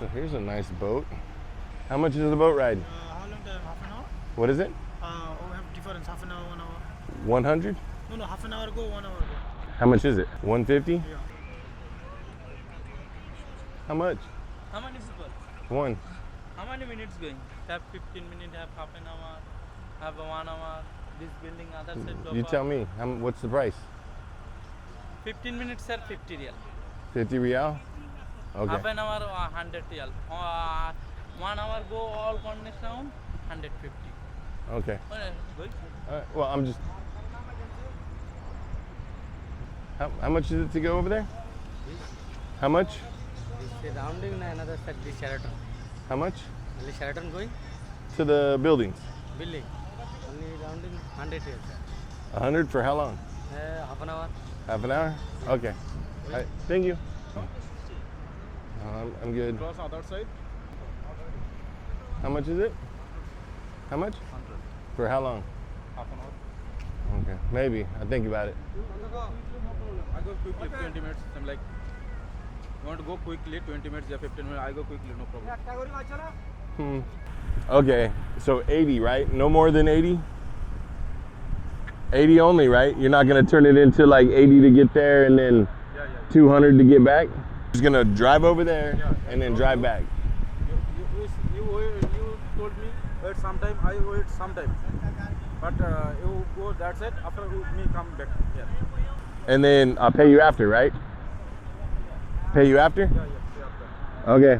So here's a nice boat. How much is the boat ride? How long time? Half an hour? What is it? We have difference. Half an hour, 1 hour. 100? No, half an hour go, 1 hour go. How much is it? 150? Yeah. How much? How many people? One. How many minutes going? Have 15 minutes, have half an hour, have 1 hour. This building, other side. You tell me. What's the price? 15 minutes, sir, 50 real. 50 real? Okay. Half an hour, 100 real. 1 hour go all connection, 150. Okay. Good. All right. Well, I'm just. How much is it to go over there? How much? This rounding another side, this Sheraton. How much? Only Sheraton going? To the buildings. Building. Only rounding 100 real, sir. 100 for how long? Half an hour. Half an hour? Okay. All right. Thank you. I'm good. Cross other side. How much is it? How much? 100. For how long? Half an hour. Okay. Maybe. I'll think about it. I go quickly, 20 minutes. I'm like, you want to go quickly, 20 minutes, yeah, 15 minutes. I go quickly, no problem. Okay. So 80, right? No more than 80? 80 only, right? You're not going to turn it into like 80 to get there and then 200 to get back? Just going to drive over there and then drive back. You told me wait sometime, I wait sometime. But you go, that's it. After me come back here. And then I'll pay you after, right? Pay you after? Yeah. Okay.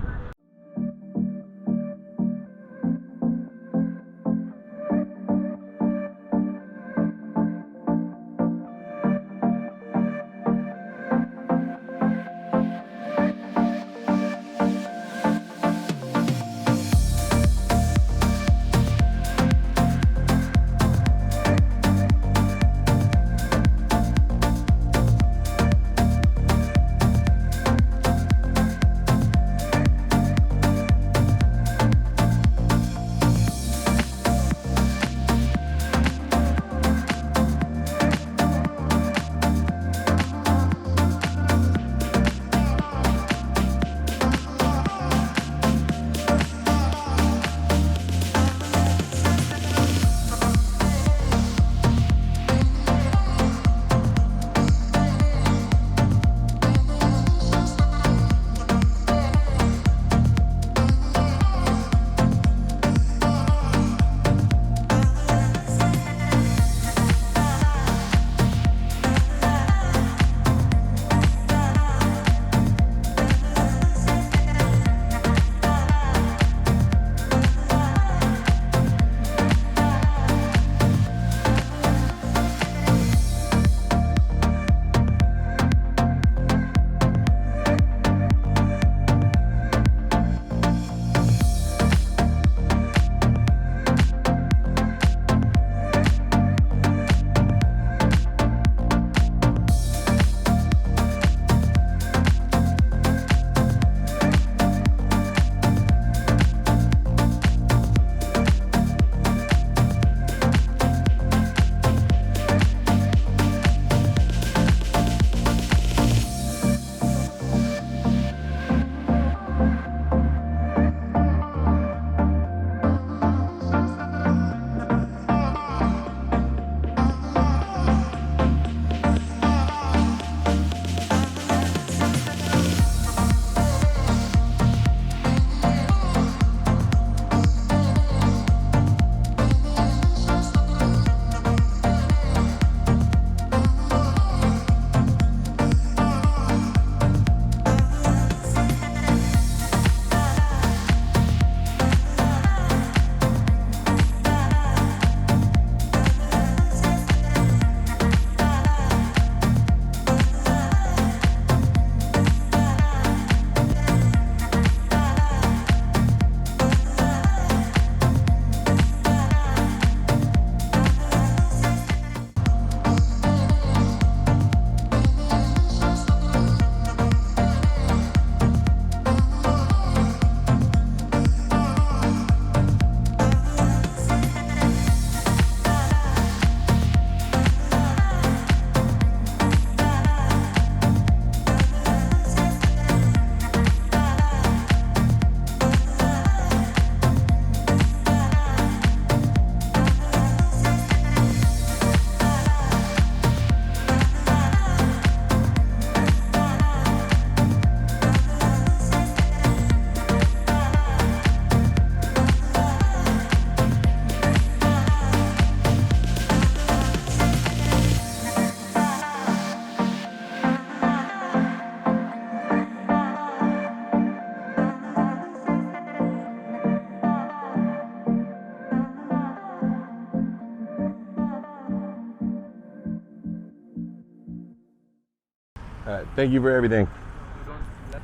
All right, thank you for everything. You don't let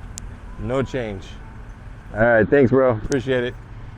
No change. All right, thanks, bro. Appreciate it.